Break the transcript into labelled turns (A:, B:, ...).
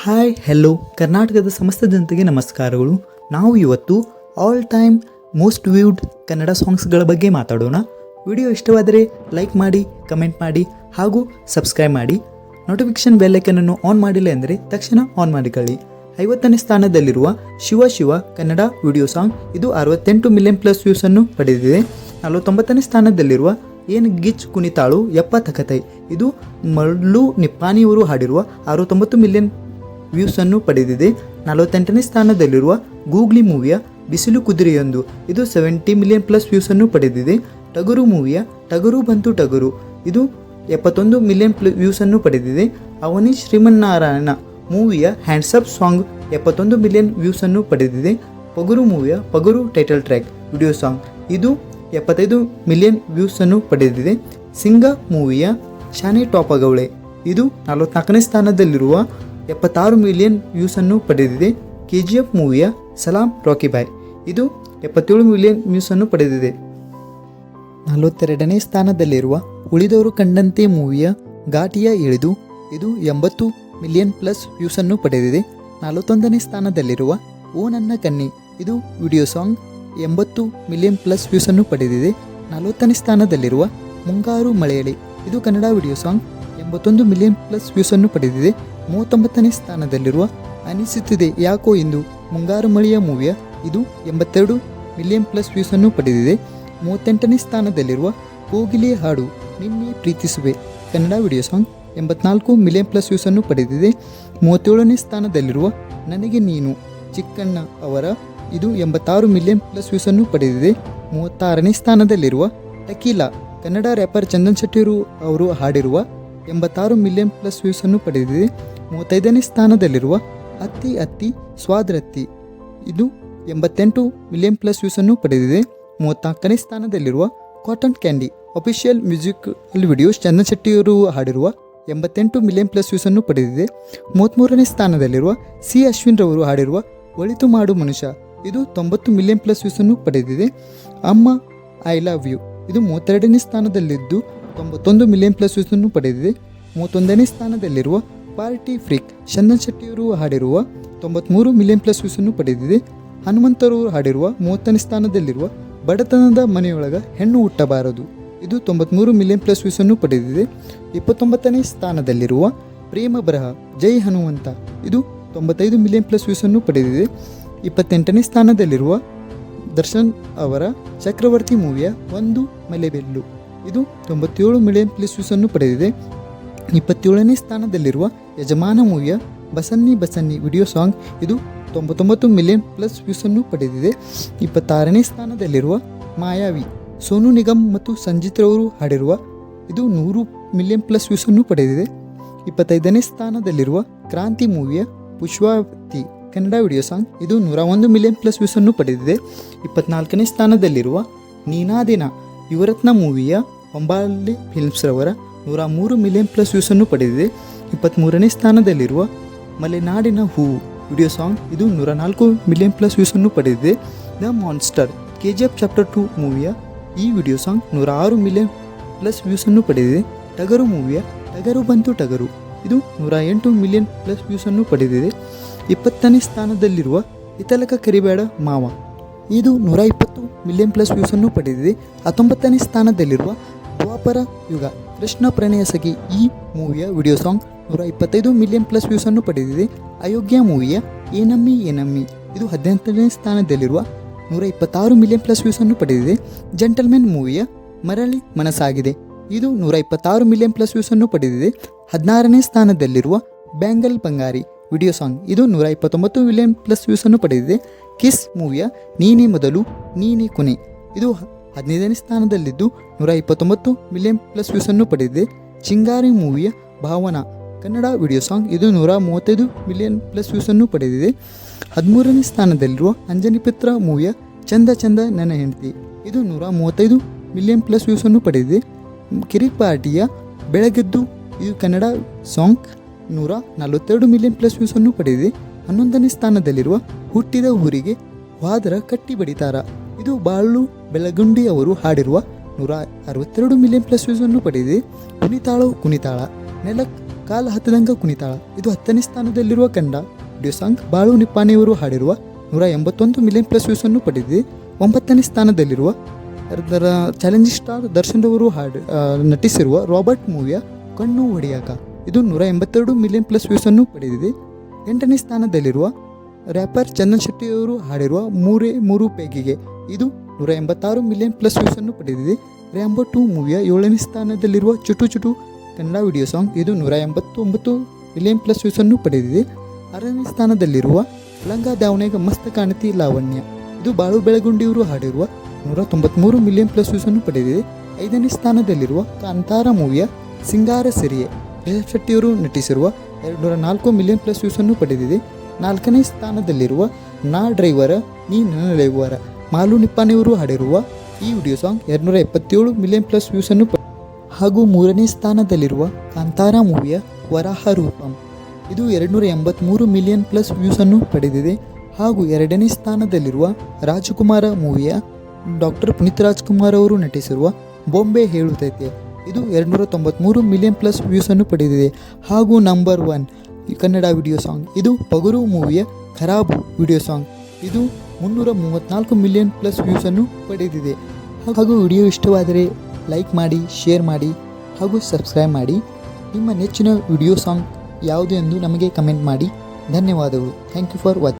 A: Hi hello ಕರ್ನಾಟಕದ ಸಮಸ್ತ ಜನತೆಗೆ ನಮಸ್ಕಾರಗಳು. ನಾವು ಇವತ್ತು all time most viewed Kannada ಸಾಂಗ್ಸ್ಗಳ ಬಗ್ಗೆ ಮಾತಾಡೋಣ. ವಿಡಿಯೋ ಇಷ್ಟವಾದರೆ ಲೈಕ್ ಮಾಡಿ, ಕಮೆಂಟ್ ಮಾಡಿ ಹಾಗೂ ಸಬ್ಸ್ಕ್ರೈಬ್ ಮಾಡಿ. ನೋಟಿಫಿಕೇಶನ್ ಬೆಲ್ಲೈಕನನ್ನು ಆನ್ ಮಾಡಿಲ್ಲ ಅಂದರೆ ತಕ್ಷಣ ಆನ್ ಮಾಡಿಕೊಳ್ಳಿ. 50ನೇ ಸ್ಥಾನದಲ್ಲಿರುವ ಶಿವ ಶಿವ ಕನ್ನಡ ವಿಡಿಯೋ ಸಾಂಗ್ ಇದು 68 ಮಿಲಿಯನ್ ಪ್ಲಸ್ ವ್ಯೂಸನ್ನು ಪಡೆದಿದೆ. 49ನೇ ಸ್ಥಾನದಲ್ಲಿರುವ ಏನು ಗಿಚ್ ಕುಣಿತಾಳು ಯಪ್ಪ ತಕತೈ ಇದು ಮಳ್ಳು ನಿಪ್ಪಾಣಿಯವರು ಹಾಡಿರುವ 69 ಮಿಲಿಯನ್ ವ್ಯೂಸನ್ನು ಪಡೆದಿದೆ. 48ನೇ ಸ್ಥಾನದಲ್ಲಿರುವ ಗೂಗ್ಲಿ ಮೂವಿಯ ಬಿಸಿಲು ಕುದುರೆಯೊಂದು ಇದು 70 ಮಿಲಿಯನ್ ಪ್ಲಸ್ ವ್ಯೂಸನ್ನು ಪಡೆದಿದೆ. ಟಗರು ಮೂವಿಯ ಟಗರು ಬಂತು ಟಗರು ಇದು 71 ಮಿಲಿಯನ್ ವ್ಯೂಸನ್ನು ಪಡೆದಿದೆ. ಅವನಿ ಶ್ರೀಮನ್ನಾರಾಯಣ ಮೂವಿಯ ಹ್ಯಾಂಡ್ಸಪ್ ಸಾಂಗ್ 71 ಮಿಲಿಯನ್ ವ್ಯೂಸನ್ನು ಪಡೆದಿದೆ. ಪಗುರು ಮೂವಿಯ ಪಗುರು ಟೈಟಲ್ ಟ್ರ್ಯಾಕ್ ವಿಡಿಯೋ ಸಾಂಗ್ ಇದು 75 ಮಿಲಿಯನ್ ವ್ಯೂಸನ್ನು ಪಡೆದಿದೆ. ಸಿಂಗ ಮೂವಿಯ ಶಾನೆ ಟಾಪಗೌಳೆ ಇದು 44ನೇ ಸ್ಥಾನದಲ್ಲಿರುವ 76 ಮಿಲಿಯನ್ ವ್ಯೂಸನ್ನು ಪಡೆದಿದೆ. KGF ಮೂವಿಯ ಸಲಾಂ ರಾಕಿ ಬಾಯ್ ಇದು 77 ಮಿಲಿಯನ್ ವ್ಯೂಸನ್ನು ಪಡೆದಿದೆ. 42ನೇ ಸ್ಥಾನದಲ್ಲಿರುವ ಉಳಿದವರು ಕಂಡಂತೆ ಮೂವಿಯ ಘಾಟಿಯ ಇಳಿದು ಇದು 80 ಮಿಲಿಯನ್ ಪ್ಲಸ್ ವ್ಯೂಸನ್ನು ಪಡೆದಿದೆ. 41ನೇ ಸ್ಥಾನದಲ್ಲಿರುವ ಓ ನನ್ನ ಕನ್ನಿ ಇದು ವಿಡಿಯೋ ಸಾಂಗ್ 80 ಮಿಲಿಯನ್ ಪ್ಲಸ್ ವ್ಯೂಸನ್ನು ಪಡೆದಿದೆ. 40ನೇ ಸ್ಥಾನದಲ್ಲಿರುವ ಮುಂಗಾರು ಮಳೆಯಲಿ ಇದು Kannada video song 81 million plus ವ್ಯೂಸನ್ನು ಪಡೆದಿದೆ. 39ನೇ ಸ್ಥಾನದಲ್ಲಿರುವ ಅನಿಸುತ್ತಿದೆ ಯಾಕೋ ಇಂದು ಮುಂಗಾರು ಮಳೆಯ ಮೂವಿಯ ಇದು 82 ಮಿಲಿಯನ್ ಪ್ಲಸ್ ವ್ಯೂಸನ್ನು ಪಡೆದಿದೆ. 38ನೇ ಸ್ಥಾನದಲ್ಲಿರುವ ಕೋಗಿಲೆ ಹಾಡು ನಿನ್ನೆ ಪ್ರೀತಿಸುವೆ Kannada video song 84 million plus ವ್ಯೂಸನ್ನು ಪಡೆದಿದೆ. 37ನೇ ಸ್ಥಾನದಲ್ಲಿರುವ ನನಗೆ ನೀನು ಚಿಕ್ಕಣ್ಣ ಅವರ ಇದು 86 ಮಿಲಿಯನ್ ಪ್ಲಸ್ ವ್ಯೂಸನ್ನು ಪಡೆದಿದೆ. 36ನೇ ಸ್ಥಾನದಲ್ಲಿರುವ ಟಕೀಲಾ ಕನ್ನಡ ರ್ಯಾಪರ್ ಚಂದನ್ ಶೆಟ್ಟಿ ಅವರು ಹಾಡಿರುವ 86 ಮಿಲಿಯನ್ ಪ್ಲಸ್ ವ್ಯೂಸನ್ನು ಪಡೆದಿದೆ. 35ನೇ ಸ್ಥಾನದಲ್ಲಿರುವ ಅತ್ತಿ ಅತ್ತಿ ಸ್ವಾದ್ರತ್ತಿ ಇದು 88 ಮಿಲಿಯನ್ ಪ್ಲಸ್ ವ್ಯೂಸನ್ನು ಪಡೆದಿದೆ. 34ನೇ ಸ್ಥಾನದಲ್ಲಿರುವ cotton candy official musical videos Chandan ಶೆಟ್ಟಿಯವರು ಹಾಡಿರುವ 88 ಮಿಲಿಯನ್ ಪ್ಲಸ್ ವ್ಯೂಸನ್ನು ಪಡೆದಿದೆ. 33ನೇ ಸ್ಥಾನದಲ್ಲಿರುವ ಸಿ ಅಶ್ವಿನ್ ರವರು ಹಾಡಿರುವ ಒಳಿತು ಮಾಡು ಮನುಷ್ಯ ಇದು 90 ಮಿಲಿಯನ್ ಪ್ಲಸ್ ವ್ಯೂಸನ್ನು ಪಡೆದಿದೆ. ಅಮ್ಮ ಐ ಲವ್ ಯು ಇದು 32ನೇ ಸ್ಥಾನದಲ್ಲಿದ್ದು 91 ಮಿಲಿಯನ್ ಪ್ಲಸ್ ವ್ಯೂಸನ್ನು ಪಡೆದಿದೆ. 31ನೇ ಸ್ಥಾನದಲ್ಲಿರುವ ಪಾರ್ಟಿ ಫ್ರೀಕ್ ಚಂದನ್ ಶೆಟ್ಟಿಯವರು ಹಾಡಿರುವ 93 ಮಿಲಿಯನ್ ಪ್ಲಸ್ ವ್ಯೂಸನ್ನು ಪಡೆದಿದೆ. ಹನುಮಂತರವರು ಹಾಡಿರುವ 30ನೇ ಸ್ಥಾನದಲ್ಲಿರುವ ಬಡತನದ ಮನೆಯೊಳಗ ಹೆಣ್ಣು ಹುಟ್ಟಬಾರದು ಇದು 93 ಮಿಲಿಯನ್ ಪ್ಲಸ್ ವ್ಯೂಸನ್ನು ಪಡೆದಿದೆ. 29ನೇ ಸ್ಥಾನದಲ್ಲಿರುವ ಪ್ರೇಮ ಬರಹ ಜೈ ಹನುಮಂತ ಇದು 95 ಮಿಲಿಯನ್ ಪ್ಲಸ್ ವ್ಯೂಸನ್ನು ಪಡೆದಿದೆ. 28ನೇ ಸ್ಥಾನದಲ್ಲಿರುವ ದರ್ಶನ್ ಅವರ ಚಕ್ರವರ್ತಿ ಮೂವಿಯ ಒಂದು ಮಲೆಬೆಲ್ಲು ಇದು 97 ಮಿಲಿಯನ್ ಪ್ಲಸ್ ವ್ಯೂಸನ್ನು ಪಡೆದಿದೆ. 27ನೇ ಸ್ಥಾನದಲ್ಲಿರುವ ಯಜಮಾನ ಮೂವಿಯ ಬಸನ್ನಿ ಬಸನ್ನಿ ವಿಡಿಯೋ ಸಾಂಗ್ ಇದು 99 ಮಿಲಿಯನ್ ಪ್ಲಸ್ ವ್ಯೂಸನ್ನು ಪಡೆದಿದೆ. 26ನೇ ಸ್ಥಾನದಲ್ಲಿರುವ ಮಾಯಾವಿ ಸೋನು ನಿಗಮ್ ಮತ್ತು ಸಂಜಿತ್ ರವರು ಹಾಡಿರುವ ಇದು 100 ಮಿಲಿಯನ್ ಪ್ಲಸ್ ವ್ಯೂಸನ್ನು ಪಡೆದಿದೆ. 25ನೇ ಸ್ಥಾನದಲ್ಲಿರುವ ಕ್ರಾಂತಿ ಮೂವಿಯ ಪುಷ್ಪಾವತಿ ಕನ್ನಡ ವಿಡಿಯೋ ಸಾಂಗ್ ಇದು 101 ಮಿಲಿಯನ್ ಪ್ಲಸ್ ವ್ಯೂಸನ್ನು ಪಡೆದಿದೆ. 24ನೇ ಸ್ಥಾನದಲ್ಲಿರುವ ನೀನಾದಿನ ಯುವರತ್ನ ಮೂವಿಯ ಹೊಂಬಾಳೆ ಫಿಲ್ಮ್ಸ್ ರವರ 103 ಮಿಲಿಯನ್ ಪ್ಲಸ್ ವ್ಯೂಸನ್ನು ಪಡೆದಿದೆ. 23ನೇ ಸ್ಥಾನದಲ್ಲಿರುವ ಮಲೆನಾಡಿನ ಹೂವು ವಿಡಿಯೋ ಸಾಂಗ್ ಇದು 104 ಮಿಲಿಯನ್ ಪ್ಲಸ್ ವ್ಯೂಸನ್ನು ಪಡೆದಿದೆ. ದ ಮಾನ್ಸ್ಟರ್ KGF ಚಾಪ್ಟರ್ 2 ಮೂವಿಯ ಈ ವಿಡಿಯೋ ಸಾಂಗ್ 106 ಮಿಲಿಯನ್ ಪ್ಲಸ್ ವ್ಯೂಸನ್ನು ಪಡೆದಿದೆ. ಟಗರು ಮೂವಿಯ ಟಗರು ಬಂತು ಟಗರು ಇದು 108 ಮಿಲಿಯನ್ ಪ್ಲಸ್ ವ್ಯೂಸನ್ನು ಪಡೆದಿದೆ. 20ನೇ ಸ್ಥಾನದಲ್ಲಿರುವ ಇತಲಕ ಕರಿಬೇಡ ಮಾವ ಇದು 120 ಮಿಲಿಯನ್ ಪ್ಲಸ್ ವ್ಯೂಸನ್ನು ಪಡೆದಿದೆ. 19ನೇ ಸ್ಥಾನದಲ್ಲಿರುವ ದ್ವಾಪರ ಯುಗ ಕೃಷ್ಣ ಪ್ರಣಯ ಸಖಿ ಈ ಮೂವಿಯ ವಿಡಿಯೋ ಸಾಂಗ್ 125 ಮಿಲಿಯನ್ ಪ್ಲಸ್ ವ್ಯೂಸನ್ನು ಪಡೆದಿದೆ. ಅಯೋಗ್ಯ ಮೂವಿಯ ಏನಮ್ಮಿ ಏನಮ್ಮಿ ಇದು 18ನೇ ಸ್ಥಾನದಲ್ಲಿರುವ 126 ಮಿಲಿಯನ್ ಪ್ಲಸ್ ವ್ಯೂಸನ್ನು ಪಡೆದಿದೆ. ಜೆಂಟಲ್ಮೆನ್ ಮೂವಿಯ ಮರಳಿ ಮನಸ್ಸಾಗಿದೆ ಇದು 126 ಮಿಲಿಯನ್ ಪ್ಲಸ್ ವ್ಯೂಸನ್ನು ಪಡೆದಿದೆ. 16ನೇ ಸ್ಥಾನದಲ್ಲಿರುವ ಬ್ಯಾಂಗಲ್ ಬಂಗಾರಿ ವಿಡಿಯೋ ಸಾಂಗ್ ಇದು 129 ಮಿಲಿಯನ್ ಪ್ಲಸ್ ವ್ಯೂಸನ್ನು ಪಡೆದಿದೆ. ಕಿಸ್ ಮೂವಿಯ ನೀನೇ ಮೊದಲು ನೀನೇ ಕೊನೆ ಇದು 15ನೇ ಸ್ಥಾನದಲ್ಲಿದ್ದು 129 ಮಿಲಿಯನ್ ಪ್ಲಸ್ ವ್ಯೂಸನ್ನು ಪಡೆದಿದೆ. ಚಿಂಗಾರಿ ಮೂವಿಯ ಭಾವನಾ ಕನ್ನಡ ವಿಡಿಯೋ ಸಾಂಗ್ ಇದು 135 ಮಿಲಿಯನ್ ಪ್ಲಸ್ ವ್ಯೂಸನ್ನು ಪಡೆದಿದೆ. 13ನೇ ಸ್ಥಾನದಲ್ಲಿರುವ ಅಂಜನಿ ಪುತ್ರ ಮೂವಿಯ ಚಂದ ಚಂದ ನನ್ನ ಹೆಂಡತಿ ಇದು 135 ಮಿಲಿಯನ್ ಪ್ಲಸ್ ವ್ಯೂಸನ್ನು ಪಡೆದಿದೆ. ಕಿರಿಪಾಟಿಯ ಬೆಳಗೆದ್ದು ಇದು ಕನ್ನಡ ಸಾಂಗ್ 142 ಮಿಲಿಯನ್ ಪ್ಲಸ್ ವ್ಯೂಸನ್ನು ಪಡೆದಿದೆ. 11ನೇ ಸ್ಥಾನದಲ್ಲಿರುವ ಹುಟ್ಟಿದ ಊರಿಗೆ ವಾದರ ಕಟ್ಟಿ ಬಡಿತಾರ ಇದು ಬಾಳು ಬೆಳಗುಂಡಿ ಅವರು ಹಾಡಿರುವ 162 ಮಿಲಿಯನ್ ಪ್ಲಸ್ ವ್ಯೂಸನ್ನು ಪಡೆದಿದೆ. ಕುಣಿತಾಳೋ ಕುಣಿತಾಳ ನೆಲಕ್ ಕಾಲ ಹತ್ತದಂಗ ಕುಣಿತಾಳ ಇದು 10ನೇ ಸ್ಥಾನದಲ್ಲಿರುವ ಕನ್ನಡ ವಿಡಿಯೋ ಸಾಂಗ್. ಬಾಳು ನಿಪ್ಪಾಣಿಯವರು ಹಾಡಿರುವ 181 ಮಿಲಿಯನ್ ಪ್ಲಸ್ ವ್ಯೂಸ್ ಅನ್ನು ಪಡೆದಿದೆ. 9ನೇ ಸ್ಥಾನದಲ್ಲಿರುವ ಚಾಲೆಂಜಿಂಗ್ ಸ್ಟಾರ್ ದರ್ಶನ್ ಅವರು ನಟಿಸಿರುವ ರಾಬರ್ಟ್ ಮೂವಿಯ ಕಣ್ಣು ಹೊಡೆಯಾಕ ಇದು 182 ಮಿಲಿಯನ್ ಪ್ಲಸ್ ವ್ಯೂಸ್ ಅನ್ನು ಪಡೆದಿದೆ. 8ನೇ ಸ್ಥಾನದಲ್ಲಿರುವ ರ್ಯಾಪರ್ ಚಂದನ್ ಶೆಟ್ಟಿ ಅವರು ಹಾಡಿರುವ ಮೂರೇ ಮೂರು ಪೈಕಿಗೆ ಇದು 186 ಮಿಲಿಯನ್ ಪ್ಲಸ್ ವ್ಯೂಸ್ ಅನ್ನು ಪಡೆದಿದೆ. ರ್ಯಾಂಬೋ 2 ಮೂವಿಯ 7ನೇ ಸ್ಥಾನದಲ್ಲಿರುವ ಚುಟು ಚುಟು ಕನ್ನಡ ವಿಡಿಯೋ ಸಾಂಗ್ ಇದು 189 ಮಿಲಿಯನ್ ಪ್ಲಸ್ ವ್ಯೂಸ್ ಅನ್ನು ಪಡೆದಿದೆ. 6ನೇ ಸ್ಥಾನದಲ್ಲಿರುವ ಲಂಗ ದಾವಣೆಗ ಮಸ್ತ ಕಾಣತಿ ಲಾವಣ್ಯ ಇದು ಬಾಳು ಬೆಳಗುಂಡಿಯವರು ಹಾಡಿರುವ 193 ಮಿಲಿಯನ್ ಪ್ಲಸ್ ವ್ಯೂಸ್ ಅನ್ನು ಪಡೆದಿದೆ. 5ನೇ ಸ್ಥಾನದಲ್ಲಿರುವ ಕಾಂತಾರ ಮೂವಿಯ ಸಿಂಗಾರ ಸಿರಿಯೆ ರಿಷಬ್ ಶೆಟ್ಟಿಯವರು ನಟಿಸಿರುವ 204 ಮಿಲಿಯನ್ ಪ್ಲಸ್ ವ್ಯೂಸ್ ಅನ್ನು ಪಡೆದಿದೆ. 4ನೇ ಸ್ಥಾನದಲ್ಲಿರುವ ನಾ ಡ್ರೈವರ ನೀ ನನ್ನ ಡ್ರೈವರ ಮಾಲು ನಿಪ್ಪಾಣಿಯವರು ಹಾಡಿರುವ ಈ video song 277 million plus views ಅನ್ನು ಹಾಗೂ 3ನೇ ಸ್ಥಾನದಲ್ಲಿರುವ ಕಾಂತಾರ ಮೂವಿಯ ವರಾಹ ರೂಪಂ ಇದು 283 ಮಿಲಿಯನ್ ಪ್ಲಸ್ ವ್ಯೂಸ್ ಅನ್ನು ಪಡೆದಿದೆ. ಹಾಗೂ 2ನೇ ಸ್ಥಾನದಲ್ಲಿರುವ ರಾಜಕುಮಾರ ಮೂವಿಯ ಡಾಕ್ಟರ್ ಪುನೀತ್ ರಾಜ್ಕುಮಾರ್ ಅವರು ನಟಿಸಿರುವ ಬೊಂಬೆ ಹೇಳುತ್ತೈತೆ ಇದು 293 ಮಿಲಿಯನ್ ಪ್ಲಸ್ ವ್ಯೂಸ್ ಅನ್ನು ಪಡೆದಿದೆ. ಹಾಗೂ ನಂಬರ್ 1 ಕನ್ನಡ ವಿಡಿಯೋ ಸಾಂಗ್ ಇದು ಪಗುರು ಮೂವಿಯ ಖರಾಬು ವಿಡಿಯೋ ಸಾಂಗ್ ಇದು 334 ಮಿಲಿಯನ್ ಪ್ಲಸ್ ವ್ಯೂಸ್ ಅನ್ನು ಪಡೆದಿದೆ. ಹಾಗೂ ವಿಡಿಯೋ ಇಷ್ಟವಾದರೆ ಲೈಕ್ ಮಾಡಿ, ಶೇರ್ ಮಾಡಿ ಹಾಗೂ ಸಬ್ಸ್ಕ್ರೈಬ್ ಮಾಡಿ. ನಿಮ್ಮ ನೆಚ್ಚಿನ ವಿಡಿಯೋ ಸಾಂಗ್ ಯಾವುದು ಎಂದು ನಮಗೆ ಕಮೆಂಟ್ ಮಾಡಿ. ಧನ್ಯವಾದಗಳು. Thank you for watching.